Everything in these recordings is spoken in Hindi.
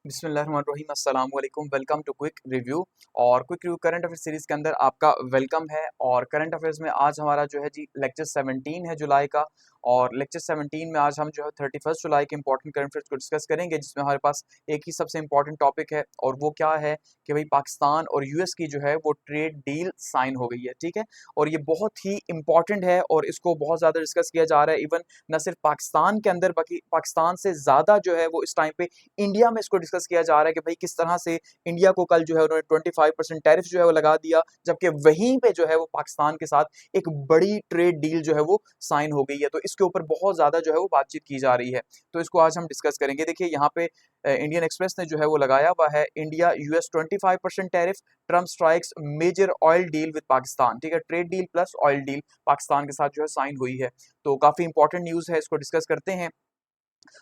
बिस्मिल्लाहिर्रहमानिर्रहीम अस्सलाम वालेकुम। Welcome to quick review. और quick review current affair series के अंदर आपका वेलकम है। और करंट अफेयर्स में आज हमारा जो है जी लेक्चर 17 है जुलाई का। और लेक्चर 17 में आज हम जो है 31 जुलाई के इंपॉर्टेंट करंट अफेयर्स को डिस्कस करेंगे, जिसमें हमारे पास एक ही सबसे इंपॉर्टेंट टॉपिक है और वो क्या है कि भाई पाकिस्तान और यूएस की जो है वो ट्रेड डील साइन हो गई है। ठीक है, और ये बहुत ही इंपॉर्टेंट है और इसको बहुत ज़्यादा डिस्कस किया जा रहा है। इवन न सिर्फ पाकिस्तान के अंदर बल्कि पाकिस्तान से ज़्यादा जो है वो इस टाइम पे इंडिया में इसको डिस्कस किया जा रहा है कि भाई किस तरह से इंडिया को कल जो है उन्होंने 25% टैरिफ जो है वो लगा दिया, जबकि वहीं पे जो है वो पाकिस्तान के साथ एक बड़ी ट्रेड डील जो है वो साइन हो गई है। तो इसके ऊपर बहुत ज़्यादा जो है वो बातचीत की जा रही है, तो इसको आज हम डिस्कस करेंगे। देखिए यहाँ पे इंडियन एक्सप्रेस ने जो है वो लगाया हुआ है India US 25% tariff, Trump strikes major oil deal with Pakistan. ठीक है, trade deal plus oil deal Pakistan के साथ जो है साइन हुई है। तो काफी इंपॉर्टेंट न्यूज है, इसको डिस्कस करते हैं।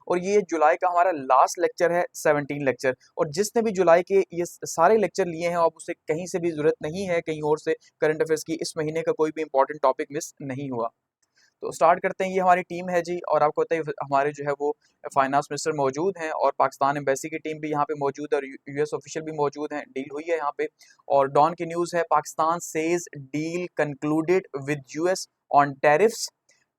और ये जुलाई का हमारा लास्ट लेक्चर है, 17 लेक्चर। और जिसने भी जुलाई के ये सारे लेक्चर लिए हैं, अब उसे कहीं से भी जरूरत नहीं है कहीं और से करंट अफेयर्स की, इस महीने का कोई भी इंपॉर्टेंट टॉपिक मिस नहीं हुआ। तो स्टार्ट करते हैं। ये हमारी टीम है जी, और आपको पता है हमारे जो है वो फाइनेंस मिनिस्टर मौजूद हैं और पाकिस्तान एम्बेसी की टीम भी यहाँ पे मौजूद है और यूएस ऑफिशियल भी मौजूद हैं। डील हुई है यहाँ पे। और डॉन की न्यूज़ है, Pakistan says deal concluded with US on tariffs,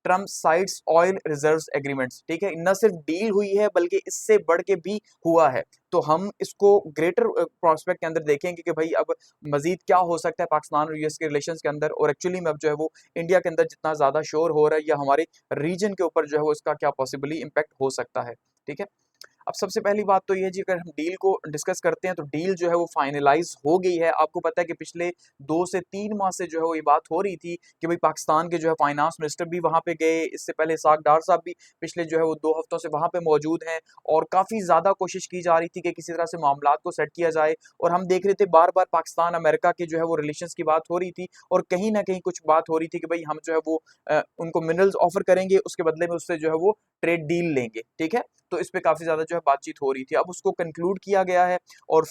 Trump sides oil reserves agreements. ठीक है, न सिर्फ डील हुई है बल्कि इससे बढ़ के भी हुआ है। तो हम इसको ग्रेटर प्रोस्पेक्ट के अंदर देखेंगे कि भाई अब मजीद क्या हो सकता है पाकिस्तान और यूएस के रिलेशंस के अंदर, और एक्चुअली में अब जो है वो इंडिया के अंदर जितना ज्यादा शोर हो रहा है या हमारे रीजन के ऊपर जो है वो इसका क्या पॉसिबली इम्पैक्ट हो सकता है। ठीक है, अब सबसे पहली बात तो ये जी, अगर हम डील को डिस्कस करते हैं तो डील जो है वो फाइनलाइज हो गई है। आपको पता है कि पिछले 2 से 3 माह से जो है वो ये बात हो रही थी कि भाई पाकिस्तान के जो है फाइनेंस मिनिस्टर भी वहां पे गए, इससे पहले इसाक डार साहब भी पिछले जो है वो 2 हफ्तों से वहां पे मौजूद हैं। और काफी ज्यादा कोशिश की जा रही थी कि किसी तरह से मामला को सेट किया जाए। और हम देख रहे थे बार बार पाकिस्तान अमेरिका के जो है वो रिलेशन की बात हो रही थी, और कहीं ना कहीं कुछ बात हो रही थी कि भाई हम जो है वो उनको मिनरल्स ऑफर करेंगे, उसके बदले में उससे जो है वो ट्रेड डील लेंगे। ठीक है, तो इस पे काफी ज्यादा जो है बातचीत हो रही थी। अब उसको कंक्लूड किया गया है और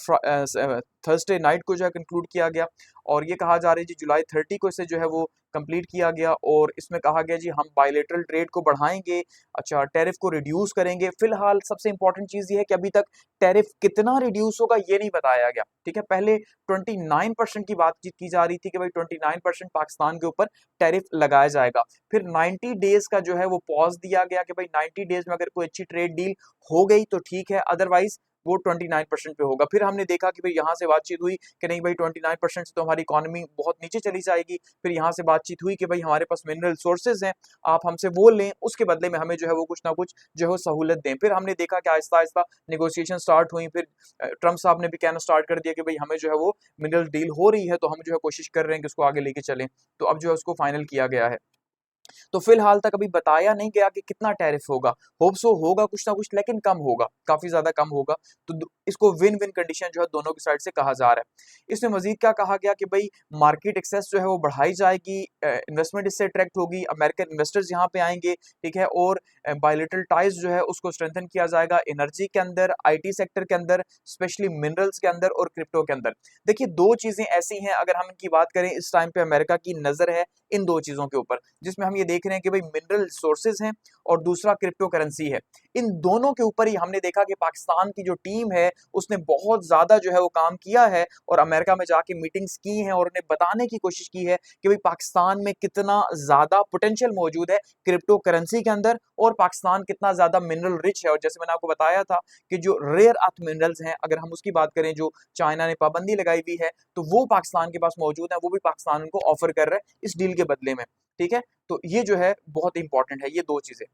थर्सडे नाइट को जो है कंक्लूड किया गया। और ये कहा जा रहा है जी जुलाई 30 को इसे जो है वो कंप्लीट किया गया। और इसमें कहा गया जी हम बायलेटरल ट्रेड को बढ़ाएंगे, अच्छा टैरिफ को रिड्यूस करेंगे। फिलहाल सबसे इंपॉर्टेंट चीज ये है कि अभी तक टैरिफ कितना रिड्यूस होगा ये नहीं बताया गया। ठीक है, पहले 29% की बातचीत की जा रही थी कि भाई 29% पाकिस्तान के ऊपर टैरिफ लगाया जाएगा। फिर 90 डेज का जो है वो पॉज दिया गया कि भाई 90 डेज में अगर कोई अच्छी ट्रेड डील हो गई तो ठीक है, अदरवाइज वो 29% पे होगा। फिर हमने देखा कि भाई यहाँ से बातचीत हुई कि नहीं भाई 29% से तो हमारी इकोनॉमी बहुत नीचे चली जाएगी। फिर यहाँ से बातचीत हुई कि भाई हमारे पास मिनरल सोर्सेज हैं, आप हमसे वो लें, उसके बदले में हमें जो है वो कुछ ना कुछ जो है वो सहूलत दें। फिर हमने देखा कि आहिस्ता आहिस्ता निगोशिएशन स्टार्ट हुई। फिर ट्रम्प साहब ने भी कहना स्टार्ट कर दिया कि भाई हमें जो है वो मिनरल डील हो रही है, तो हम जो है कोशिश कर रहे हैं कि उसको आगे लेके चलें। तो अब जो है उसको फाइनल किया गया है। तो फिलहाल तक अभी बताया नहीं गया कि कितना टैरिफ होगा। होप सो होगा कुछ ना कुछ, लेकिन कम होगा, काफी ज्यादा कम होगा। तो इसको विन विन कंडीशन जो है दोनों की साइड से कहा जा रहा है। इसमें मजीद क्या कहा गया कि भाई मार्केट एक्सेस जो है वो बढ़ाई जाएगी, इन्वेस्टमेंट इससे अट्रैक्ट होगी, अमेरिकन इन्वेस्टर्स यहाँ पे आएंगे। ठीक है, और बायलेटरल टाइज जो है उसको स्ट्रेंथन किया जाएगा एनर्जी के अंदर, आईटी सेक्टर के अंदर, स्पेशली मिनरल्स के अंदर और क्रिप्टो के अंदर। देखिए दो चीजें ऐसी हैं, अगर हम इनकी बात करें इस टाइम पे अमेरिका की नजर है इन दो चीजों के ऊपर, जिसमें हम ये देख रहे हैं कि भाई मिनरल रिसोर्सेज हैं और दूसरा क्रिप्टो करेंसी है। इन दोनों के ऊपर ही हमने देखा कि पाकिस्तान की जो टीम है उसने बहुत ज्यादा जो है वो काम किया है और अमेरिका में जाके मीटिंग्स की हैं और उन्हें बताने की कोशिश की है कि भाई पाकिस्तान में कितना ज्यादा पोटेंशियल मौजूद है क्रिप्टो करेंसी के अंदर, और पाकिस्तान कितना ज्यादा मिनरल रिच है। और जैसे मैंने आपको बताया था कि जो रेयर अर्थ मिनरल्स हैं, अगर हम उसकी बात करें जो चाइना ने पाबंदी लगाई हुई है, तो वो पाकिस्तान के पास मौजूद है, वो भी पाकिस्तान उनको ऑफर कर रहा है इस डील के बदले में। ठीक है, तो ये जो है बहुत इंपॉर्टेंट है, ये दो चीजें।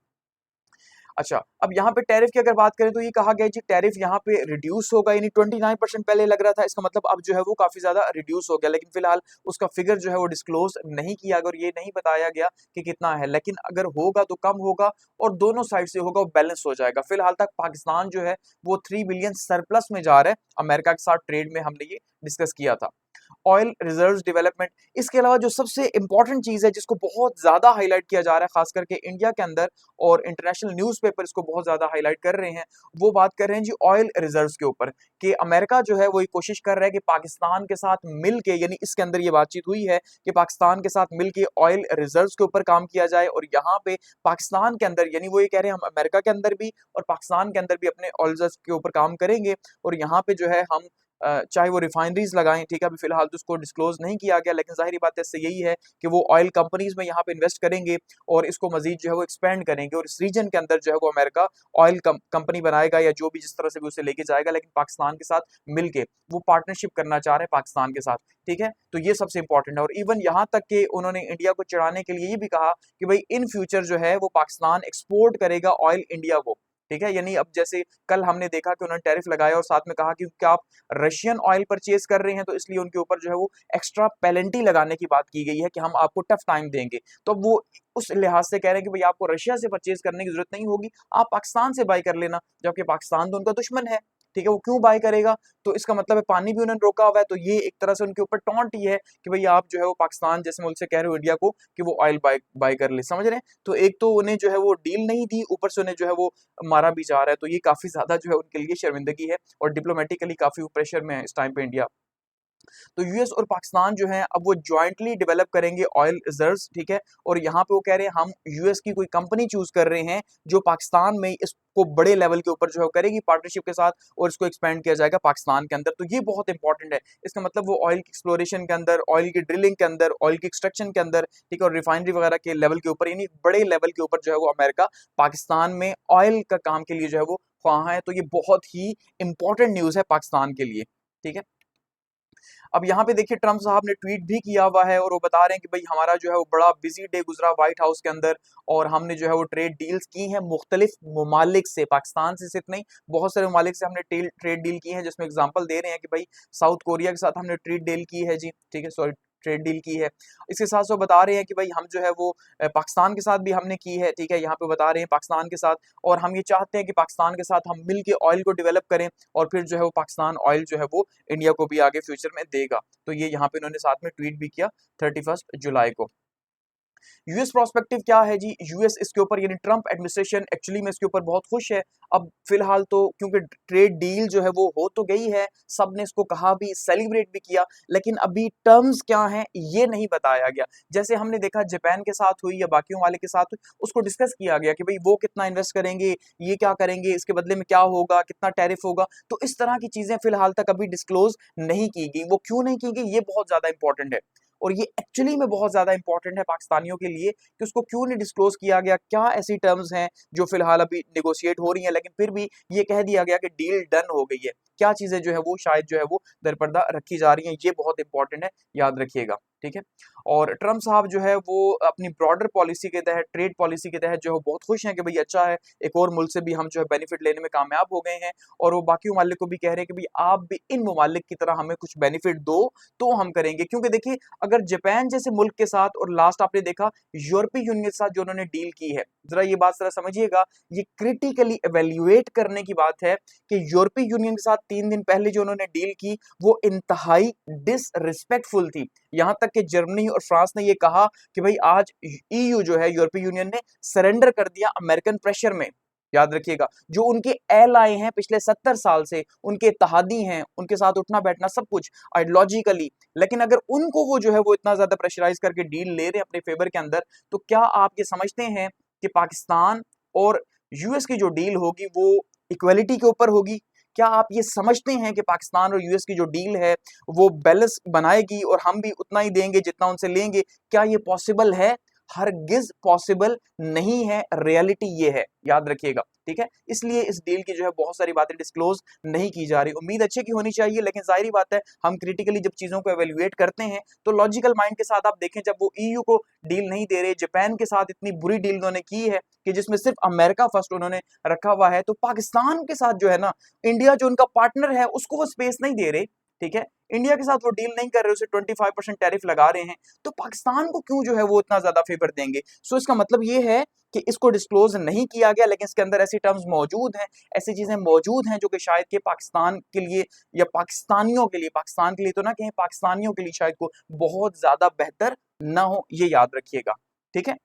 अच्छा, अब यहाँ पे टैरिफ की अगर बात करें तो ये कहा गया जी टैरिफ यहाँ पे रिड्यूस होगा, यानी 29% पहले लग रहा था, इसका मतलब अब जो है वो काफी ज्यादा रिड्यूस हो गया। लेकिन फिलहाल उसका फिगर जो है वो डिस्क्लोज नहीं किया और ये नहीं बताया गया कि कितना है, लेकिन अगर होगा तो कम होगा और दोनों साइड से होगा, वो बैलेंस हो जाएगा। फिलहाल तक पाकिस्तान जो है वो 3 बिलियन सरप्लस में जा रहा है अमेरिका के साथ ट्रेड में, हमने ये डिस्कस किया था। Oil reserves development. इसके अलावा जो सबसे इंपॉर्टेंट चीज है जिसको बहुत ज्यादा हाईलाइट किया जा रहा है खास करके इंडिया के अंदर, और इंटरनेशनल न्यूज़पेपर इसको बहुत ज्यादा हाईलाइट कर रहे हैं, वो बात कर रहे हैं जी ऑयल रिजर्व्स के ऊपर, कि अमेरिका जो है वो ये कोशिश कर रहा है कि पाकिस्तान के साथ मिलके, यानी इसके अंदर ये बातचीत हुई है कि पाकिस्तान के साथ मिलके ऑयल रिजर्व्स के ऊपर काम किया जाए, और यहाँ पे पाकिस्तान के अंदर, यानी वो ये कह रहे हैं हम अमेरिका के अंदर भी और पाकिस्तान के अंदर भी अपने ऑयल रिजर्व्स के ऊपर काम करेंगे, और यहाँ पे जो है हम चाहे वो रिफाइनरीज लगाएं, ठीक है, अभी फिलहाल तो उसको डिस्क्लोज नहीं किया गया, लेकिन जाहिर बात है इससे यही है कि वो ऑयल कंपनीज में यहाँ पे इन्वेस्ट करेंगे और इसको मजीद जो है वो एक्सपेंड करेंगे, और इस रीजन के अंदर जो है वो अमेरिका ऑयल कंपनी बनाएगा या जो भी जिस तरह से भी उसे लेके जाएगा, लेकिन पाकिस्तान के साथ मिलके वो पार्टनरशिप करना चाह रहे हैं पाकिस्तान के साथ, ठीक है। तो ये सबसे इंपॉर्टेंट है, और इवन यहाँ तक कि उन्होंने इंडिया को चिढ़ाने के लिए ये भी कहा कि भाई इन फ्यूचर जो है वो पाकिस्तान एक्सपोर्ट करेगा ऑयल इंडिया को, ठीक है। यानी अब जैसे कल हमने देखा कि उन्होंने टैरिफ लगाया और साथ में कहा कि क्या आप रशियन ऑयल परचेज कर रहे हैं तो इसलिए उनके ऊपर जो है वो एक्स्ट्रा पेनल्टी लगाने की बात की गई है कि हम आपको टफ टाइम देंगे। तो वो उस लिहाज से कह रहे हैं कि भाई आपको रशिया से परचेज करने की जरूरत नहीं होगी, आप पाकिस्तान से बाय कर लेना, जबकि पाकिस्तान तो उनका दुश्मन है, ठीक है। वो क्यों बाय करेगा? तो इसका मतलब है पानी भी उन्होंने रोका हुआ है, तो ये एक तरह से उनके ऊपर टॉन्ट ही है कि भाई आप जो है वो पाकिस्तान जैसे मुल्क से कह रहे हो इंडिया को कि वो ऑयल बाय बाय कर ले, समझ रहे हैं। तो एक तो उन्हें जो है वो डील नहीं दी, ऊपर से उन्हें जो है वो मारा भी जा रहा है, तो ये काफी ज्यादा जो है उनके लिए शर्मिंदगी है, और डिप्लोमेटिकली काफी प्रेशर में है इस टाइम पे इंडिया। तो यूएस और पाकिस्तान जो है अब वो ज्वाइंटली डेवलप करेंगे ऑयल रिजर्व्स, ठीक है। और यहाँ पे वो कह रहे हैं हम यूएस की कोई कंपनी चूज कर रहे हैं जो पाकिस्तान में इसको बड़े लेवल के ऊपर जो है करेगी पार्टनरशिप के साथ, और इसको एक्सपेंड किया जाएगा पाकिस्तान के अंदर। तो ये बहुत इंपॉर्टेंट है, इसका मतलब वो ऑयल की एक्सप्लोरेशन के अंदर, ऑयल की ड्रिलिंग के अंदर, ऑयल की एक्सट्रैक्शन के अंदर, ठीक है, और रिफाइनरी वगैरह के लेवल के ऊपर, यानी बड़े लेवल के ऊपर जो है वो अमेरिका पाकिस्तान में ऑयल का काम के लिए जो है वो वहां है। तो ये बहुत ही इंपॉर्टेंट न्यूज है पाकिस्तान के लिए, ठीक है। अब यहाँ पे देखिए ट्रम्प साहब ने ट्वीट भी किया हुआ है, और वो बता रहे हैं कि भाई हमारा जो है वो बड़ा बिजी डे गुजरा व्हाइट हाउस के अंदर, और हमने जो है वो ट्रेड डील्स की हैं मुख्तलिफ ममालिक से, पाकिस्तान से सिर्फ नहीं, बहुत सारे ममालिक से हमने ट्रेड डील की है, जिसमें एग्जाम्पल दे रहे हैं कि भाई साउथ कोरिया के साथ हमने ट्रेड डील की है जी, ठीक है, सॉरी ट्रेड डील की है। इसके साथ साथ बता रहे हैं कि भाई हम जो है वो पाकिस्तान के साथ भी हमने की है, ठीक है, यहाँ पे बता रहे हैं पाकिस्तान के साथ, और हम ये चाहते हैं कि पाकिस्तान के साथ हम मिल के ऑयल को डेवलप करें, और फिर जो है वो पाकिस्तान ऑयल जो है वो इंडिया को भी आगे फ्यूचर में देगा। तो ये यहाँ पे उन्होंने साथ में ट्वीट भी किया 31 जुलाई को। यूएस प्रोस्पेक्टिव क्या है जी? यूएस इसके ऊपर, यानी ट्रंप एडमिनिस्ट्रेशन एक्चुअली में इसके ऊपर बहुत खुश है। अब फिलहाल तो क्योंकि ट्रेड डील जो है वो हो तो गई है, सब ने इसको कहा भी, सेलिब्रेट भी किया, लेकिन अभी टर्म्स क्या हैं ये नहीं बताया गया। जैसे हमने देखा जापान के साथ हुई या बाकियों वाले के साथ हुई, उसको डिस्कस किया गया कि भाई वो कितना इन्वेस्ट करेंगे, ये क्या करेंगे, इसके बदले में क्या होगा, कितना टैरिफ होगा। तो इस तरह की चीजें फिलहाल तक अभी डिस्क्लोज नहीं की गई। वो क्यों नहीं की गई, ये बहुत ज्यादा इंपॉर्टेंट है, और ये एक्चुअली में बहुत ज्यादा इंपॉर्टेंट है पाकिस्तानियों के लिए कि उसको क्यों नहीं डिस्क्लोज किया गया, क्या ऐसी टर्म्स हैं जो फिलहाल अभी नेगोशिएट हो रही हैं, लेकिन फिर भी ये कह दिया गया कि डील डन हो गई है। क्या चीजें जो है वो शायद जो है वो दरपर्दा रखी जा रही हैं, ये बहुत इंपॉर्टेंट है, याद रखिएगा, ठीक है। और ट्रम्प साहब जो है वो अपनी ब्रॉडर पॉलिसी के तहत, ट्रेड पॉलिसी के तहत जो है बहुत खुश हैं कि भाई अच्छा है, एक और मुल्क से भी हम जो है बेनिफिट लेने में कामयाब हो गए हैं, और वो बाकी ममालिक को भी कह रहे हैं कि भाई आप भी इन ममालिक की तरह हमें कुछ बेनिफिट दो तो हम करेंगे। क्योंकि देखिए अगर जापान जैसे मुल्क के साथ, और लास्ट आपने देखा यूरोपीय यूनियन के साथ जो उन्होंने डील की है, जरा ये बात जरा समझिएगा, ये क्रिटिकली एवेल्युएट करने की बात है कि यूरोपीय यूनियन के साथ 3 दिन पहले जो उन्होंने डील की वो इंतहाई डिसरिस्पेक्टफुल थी। यहां तक कि जर्मनी और फ्रांस ने ये कहा कि भाई आज ईयू जो है, यूरोपीय यूनियन ने सरेंडर कर दिया अमेरिकन प्रेशर में। याद रखिएगा, जो उनके एलाए हैं पिछले 70 साल से, उनके इत्तेहादी हैं, उनके साथ उठना बैठना सब कुछ आइडियोलॉजिकली, लेकिन अगर उनको वो जो है वो इतना ज्यादा प्रेशराइज करके डील ले रहे हैं अपने फेवर के अंदर, तो क्या आप ये समझते हैं कि पाकिस्तान और यूएस की जो डील होगी वो इक्वलिटी के ऊपर होगी? क्या आप ये समझते हैं कि पाकिस्तान और यूएस की जो डील है वो बैलेंस बनाएगी और हम भी उतना ही देंगे जितना उनसे लेंगे? क्या ये पॉसिबल है? हरगिज पॉसिबल नहीं है, रियलिटी ये है, याद रखिएगा, ठीक है। इसलिए इस डील की जो है बहुत सारी बातें डिस्क्लोज नहीं की जा रही। उम्मीद अच्छे की होनी चाहिए, लेकिन जाहिर बात है हम क्रिटिकली जब चीजों को एवेल्युएट करते हैं तो लॉजिकल माइंड के साथ आप देखें, जब वो ईयू को डील नहीं दे रहे, जापान के साथ इतनी बुरी डील उन्होंने की है कि जिसमें सिर्फ अमेरिका फर्स्ट उन्होंने रखा हुआ है, तो पाकिस्तान के साथ जो है ना, इंडिया जो उनका पार्टनर है उसको वो स्पेस नहीं दे रहे, ठीक है। इंडिया के साथ वो डील नहीं कर रहे, उसे 25% टैरिफ लगा रहे हैं, तो पाकिस्तान को क्यों जो है वो इतना ज्यादा फेवर देंगे? सो इसका मतलब ये है कि इसको डिस्क्लोज नहीं किया गया, लेकिन इसके अंदर ऐसी टर्म्स मौजूद हैं, ऐसी चीजें मौजूद हैं जो कि शायद कि पाकिस्तान के लिए या पाकिस्तानियों के लिए, पाकिस्तान के लिए तो ना कहें, पाकिस्तानियों के लिए शायद को बहुत ज्यादा बेहतर ना हो, ये याद रखिएगा, ठीक है।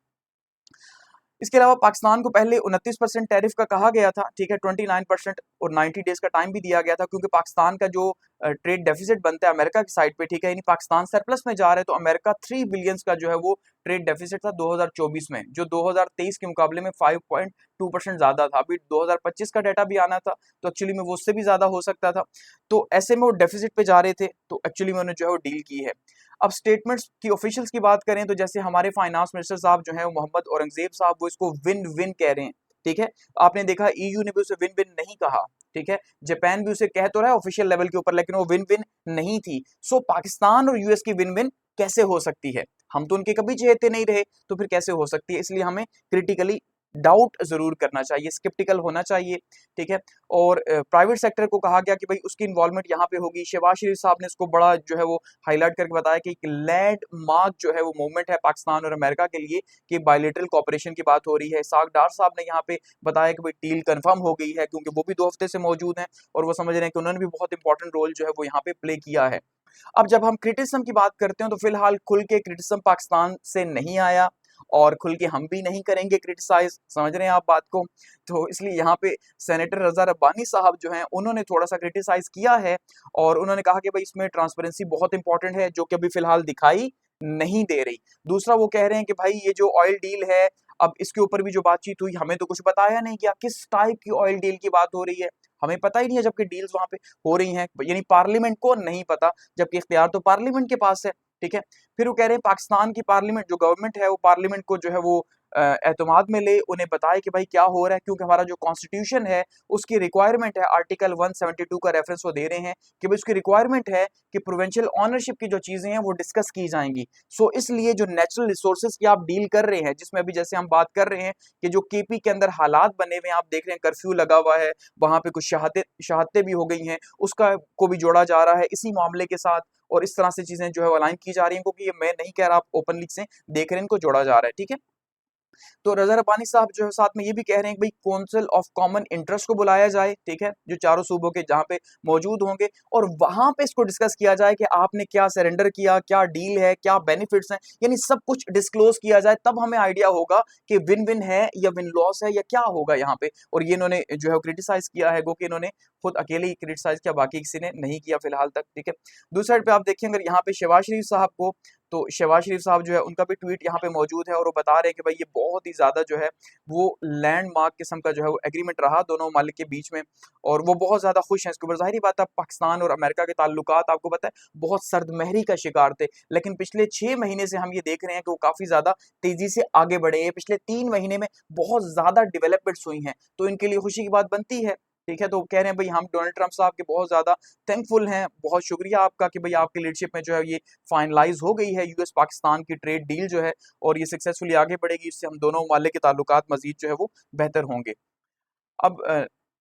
इसके अलावा पाकिस्तान को पहले 29% टैरिफ का कहा गया था, ठीक है, 29% और 90 डेज का टाइम भी दिया गया था, क्योंकि पाकिस्तान का जो ट्रेड डेफिसिट बनता है अमेरिका की साइड पे, ठीक है, यानी पाकिस्तान सरप्लस में जा रहा है, तो अमेरिका 3 बिलियंस का जो है वो ट्रेड डेफिसिट था 2024 में, जो 2023 के मुकाबले में 5.2% ज्यादा था। अभी 2025 का डाटा भी आना था, तो एक्चुअली में वो उससे भी ज्यादा हो सकता था। तो ऐसे में वो डेफिसिट पे जा रहे थे, तो एक्चुअली में उन्होंने जो है वो डील की है। अब स्टेटमेंट्स की ऑफिशियल्स की बात करें तो जैसे हमारे फाइनेंस मिनिस्टर साहब जो है मोहम्मद औरंगजेब साहब, वो इसको विन विन कह रहे हैं, ठीक है। आपने देखा ईयू ने भी उसे विन विन नहीं कहा, ठीक है, जापान भी उसे कह तो रहा है ऑफिशियल लेवल के ऊपर, लेकिन वो विन विन नहीं थी। सो पाकिस्तान और यूएस की विन विन कैसे हो सकती है? हम तो उनके कभी चहेते नहीं रहे, तो फिर कैसे हो सकती है? इसलिए हमें क्रिटिकली डाउट जरूर करना चाहिए, स्केप्टिकल होना चाहिए, ठीक है। और प्राइवेट सेक्टर को कहा गया कि भाई उसकी इन्वॉल्वमेंट यहाँ पे होगी। शहबाज शरीफ साहब ने इसको बड़ा जो है वो हाईलाइट करके बताया कि एक लैंड मार्क जो है वो मूवमेंट है पाकिस्तान और अमेरिका के लिए, कि बायलेटरल कोऑपरेशन की बात हो रही है। इसाक डार साहब ने यहाँ पे बताया कि भाई डील कंफर्म हो गई है, क्योंकि वो भी 2 हफ्ते से मौजूद हैं और वो समझ रहे हैं कि उन्होंने भी बहुत इंपॉर्टेंट रोल जो है वो यहाँ पे प्ले किया है। अब जब हम क्रिटिसिज्म की बात करते हैं तो फिलहाल खुल के क्रिटिसिज्म पाकिस्तान से नहीं आया, और खुल के हम भी नहीं करेंगे क्रिटिसाइज, समझ रहे हैं आप बात को? तो इसलिए यहाँ पे सेनेटर रजा रब्बानी साहब जो हैं उन्होंने थोड़ा सा क्रिटिसाइज किया है, और उन्होंने कहा कि भाई इसमें ट्रांसपेरेंसी बहुत इंपॉर्टेंट है, जो कि अभी फिलहाल दिखाई नहीं दे रही। दूसरा वो कह रहे हैं कि भाई ये जो ऑयल डील है, अब इसके ऊपर भी जो बातचीत हुई, हमें तो कुछ बताया नहीं गया किस टाइप की ऑयल डील की बात हो रही है, हमें पता ही नहीं है, जबकि डील्स वहां पे हो रही हैं, यानी पार्लियामेंट को नहीं पता, जबकि इख्तियार तो पार्लियामेंट के पास है, ठीक है। फिर वो कह रहे हैं पाकिस्तान की पार्लियामेंट, जो गवर्नमेंट है वो पार्लियामेंट को जो है वो एतमाद में ले, उन्हें बताए कि भाई क्या हो रहा है, क्योंकि हमारा जो कॉन्स्टिट्यूशन है उसकी रिक्वायरमेंट है, आर्टिकल 172 का रेफरेंस वो दे रहे हैं कि भाई उसकी रिक्वायरमेंट है कि प्रोविंशियल ऑनरशिप की जो चीजें हैं वो डिस्कस की जाएंगी। सो इसलिए जो नेचुरल रिसोर्सेज की आप डील कर रहे हैं, जिसमें अभी जैसे हम बात कर रहे हैं कि जो केपी के अंदर हालात बने हुए हैं, आप देख रहे हैं कर्फ्यू लगा हुआ है, वहां पे कुछ शहादतें भी हो गई हैं, उसका को भी जोड़ा जा रहा है इसी मामले के साथ, और इस तरह से चीजें जो है अलाइन की जा रही हैं, क्योंकि ये मैं नहीं कह रहा, आप ओपनली से देख रहे हैं, इनको जोड़ा जा रहा है, ठीक है। तो रजा रब्बानी साहब जो है साथ में ये भी कह रहे हैं कि भाई काउंसिल ऑफ कॉमन इंटरेस्ट को बुलाया जाए, ठीक है, जो चारों सूबों के जहां पे मौजूद होंगे, और वहां पे इसको डिस्कस किया जाए कि आपने क्या सरेंडर किया, क्या डील है, क्या बेनिफिट्स हैं, यानी सब कुछ डिस्क्लोज किया जाए, तब हमें आइडिया होगा कि विन विन है या विन लॉस है या क्या होगा यहाँ पे। और ये इन्होंने जो है क्रिटिसाइज किया है, गो कि इन्होंने खुद अकेले ही क्रिटिसाइज किया, बाकी किसी ने नहीं किया फिलहाल तक, ठीक है। दूसरी साइड पे आप देखिए अगर यहाँ पे शहबाज शरीफ साहब को, तो शहबाज शरीफ साहब जो है उनका भी ट्वीट यहाँ पे मौजूद है, और वो बता रहे हैं कि भाई ये बहुत ही ज्यादा जो है वो लैंडमार्क किस्म का जो है वो एग्रीमेंट रहा दोनों मालिक के बीच में, और वो बहुत ज्यादा खुश हैं इसके ऊपर। जाहिर बात है पाकिस्तान और अमेरिका के ताल्लुकात आपको पता है बहुत सर्दमहरी का शिकार थे, लेकिन पिछले 6 महीने से हम ये देख रहे हैं कि वो काफी ज्यादा तेजी से आगे बढ़े हैं। पिछले 3 महीने में बहुत ज्यादा डेवलपमेंट्स हुई हैं, तो इनके लिए खुशी की बात बनती है, ठीक है। तो कह रहे हैं भाई हम डोनाल्ड ट्रंप साहब के बहुत ज्यादा थैंकफुल हैं, बहुत शुक्रिया आपका कि भाई आपकी लीडरशिप में जो है ये फाइनलाइज हो गई है यूएस पाकिस्तान की ट्रेड डील जो है, और ये सक्सेसफुली आगे बढ़ेगी, इससे हम दोनों मालिक के ताल्लुकात मजीद जो है वो बेहतर होंगे। अब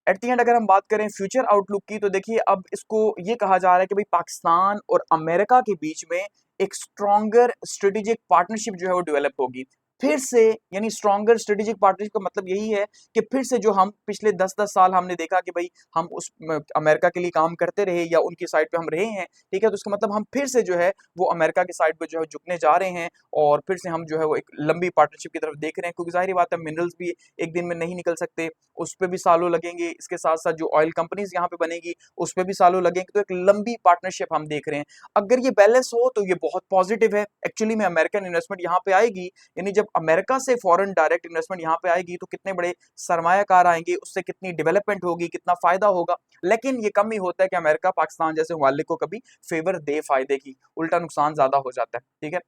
एट द एंड अगर हम बात करें फ्यूचर आउटलुक की, तो देखिए अब इसको ये कहा जा रहा है कि भाई पाकिस्तान और अमेरिका के बीच में एक स्ट्रॉन्गर स्ट्रेटेजिक पार्टनरशिप जो है वो डेवलप होगी फिर से, यानी स्ट्रॉन्गर स्ट्रेटेजिक पार्टनरशिप का मतलब यही है कि फिर से जो हम पिछले 10-10 साल हमने देखा कि भाई हम उस अमेरिका के लिए काम करते रहे या उनकी साइड पे हम रहे हैं, ठीक है, तो इसका मतलब हम फिर से जो है वो अमेरिका की साइड पे जो है झुकने जा रहे हैं, और फिर से हम जो है वो एक लंबी पार्टनरशिप की तरफ देख रहे हैं, क्योंकि जाहिर बात है मिनरल्स भी एक दिन में नहीं निकल सकते, उस पर भी सालों लगेंगे, इसके साथ साथ जो ऑयल कंपनीज यहाँ पे बनेगी उस पर भी सालों लगेंगे, तो एक लंबी पार्टनरशिप हम देख रहे हैं। अगर ये बैलेंस हो तो ये बहुत पॉजिटिव है, एक्चुअली में अमेरिकन इन्वेस्टमेंट यहाँ पे आएगी, यानी जब अमेरिका से फॉरेन डायरेक्ट इन्वेस्टमेंट यहाँ पे आएगी तो कितने बड़े सरमायाकार आएंगे, उससे कितनी डेवलपमेंट होगी, कितना फायदा होगा। लेकिन ये कम ही होता है कि अमेरिका पाकिस्तान जैसे मालिक को कभी फेवर दे फायदे की, उल्टा नुकसान ज्यादा हो जाता है, ठीक है।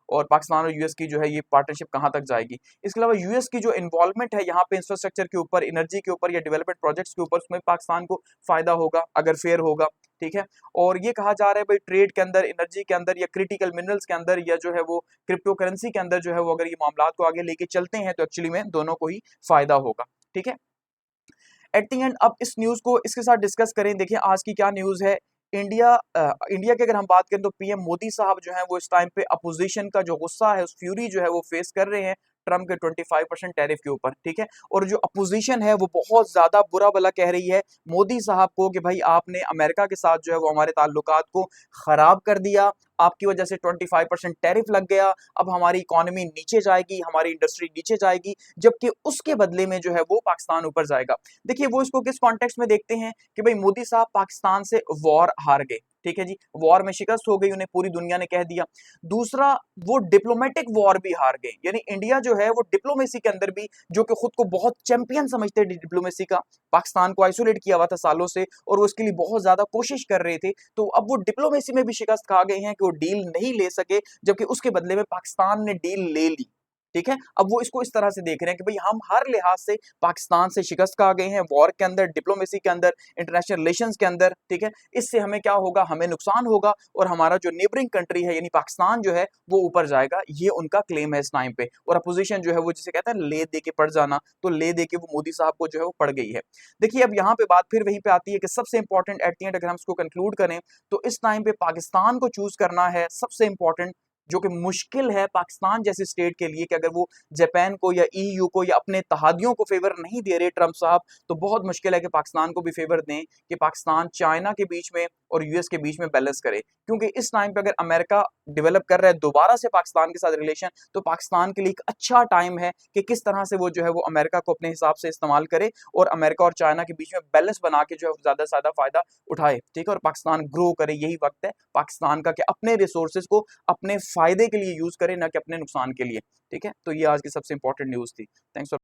और पाकिस्तान और यूएस की जो है ये पार्टनरशिप कहां तक जाएगी। इसके अलावा यूएस की जो इन्वॉल्वमेंट है यहाँ पे इंफ्रास्ट्रक्चर के ऊपर, एनर्जी के ऊपर या डेवलपमेंट प्रोजेक्ट्स के ऊपर, उसमें पाकिस्तान को फायदा होगा अगर फेयर होगा, ठीक है। और ये कहा जा रहा है भाई ट्रेड के अंदर, एनर्जी के अंदर या क्रिटिकल मिनरल्स के अंदर या जो है वो क्रिप्टो करेंसी के अंदर जो है वो अगर ये मामला को आगे लेके चलते हैं तो एक्चुअली में दोनों को ही फायदा होगा, ठीक है। एट द एंड अब इस न्यूज को इसके साथ डिस्कस करें। देखिए आज की क्या न्यूज है, इंडिया की अगर हम बात करें तो पीएम मोदी साहब जो है वो इस टाइम पे अपोजिशन का जो गुस्सा है, उस फ्यूरी जो है वो फेस कर रहे हैं ट्रम्प के 25% टैरिफ के ऊपर, ठीक है। और जो अपोजिशन है वो बहुत ज्यादा बुरा भला कह रही है मोदी साहब को कि भाई आपने अमेरिका के साथ जो है वो हमारे ताल्लुकात को खराब कर दिया, आपकी वजह से 25% टैरिफ लग गया, अब हमारी इकोनॉमी नीचे जाएगी, हमारी इंडस्ट्री नीचे जाएगी, जबकि उसके बदले में जो है वो पाकिस्तान ऊपर जाएगा। देखिए वो इसको किस कॉन्टेक्स्ट में देखते हैं कि भाई मोदी साहब पाकिस्तान से वॉर हार गए, ठीक है जी, वॉर में शिकस्त हो गई उन्हें, पूरी दुनिया ने कह दिया। दूसरा, वो डिप्लोमेटिक वॉर भी हार गए, यानी इंडिया जो है वो डिप्लोमेसी के अंदर भी, जो कि खुद को बहुत चैंपियन समझते हैं डिप्लोमेसी का, पाकिस्तान को आइसोलेट किया हुआ था सालों से और वो इसके लिए बहुत ज्यादा कोशिश कर रहे थे, तो अब वो डिप्लोमेसी में भी शिकस्त खा गए हैं कि वो डील नहीं ले सके, जबकि उसके बदले में पाकिस्तान ने डील ले ली, ठीक है। अब वो इसको इस तरह से देख रहे हैं कि भाई हम हर लिहाज से पाकिस्तान से शिकस्त खा गए हैं, वॉर के अंदर, डिप्लोमेसी के अंदर, इंटरनेशनल रिलेशंस के अंदर, ठीक है। इससे हमें क्या होगा, हमें नुकसान होगा और हमारा जो नेबरिंग कंट्री है यानी पाकिस्तान जो है वो ऊपर जाएगा, ये उनका क्लेम है इस टाइम पे। और अपोजिशन जो है वो जिसे कहते हैं ले दे के पड़ जाना, तो ले दे के वो मोदी साहब को जो है वो पड़ गई है। देखिए अब यहाँ पे बात फिर वहीं पे आती है कि सबसे इंपॉर्टेंट एट द एंड अगर हम इसको कंक्लूड करें तो इस टाइम पे पाकिस्तान को चूज करना है सबसे इंपॉर्टेंट, जो कि मुश्किल है पाकिस्तान जैसे स्टेट के लिए कि अगर वो जापान को या ईयू को या अपने तहादियों को फेवर नहीं दे रहे ट्रंप साहब, तो बहुत मुश्किल है कि पाकिस्तान को भी फेवर दें कि पाकिस्तान चाइना के बीच में और यूएस के बीच में बैलेंस करे। क्योंकि इस टाइम पे अगर अमेरिका डेवलप कर रहा है दोबारा से पाकिस्तान के साथ रिलेशन, तो पाकिस्तान के लिए एक अच्छा टाइम है कि किस तरह से वो जो है वो अमेरिका को अपने हिसाब से इस्तेमाल करे और अमेरिका और चाइना के बीच में बैलेंस बना के जो है ज्यादा से ज्यादा फायदा उठाए, ठीक है, और पाकिस्तान ग्रो करे। यही वक्त है पाकिस्तान का कि अपने रिसोर्सेज को अपने फायदे के लिए यूज करे, ना कि अपने नुकसान के लिए, ठीक है। तो ये आज की सबसे इंपॉर्टेंट न्यूज थी। Thanks for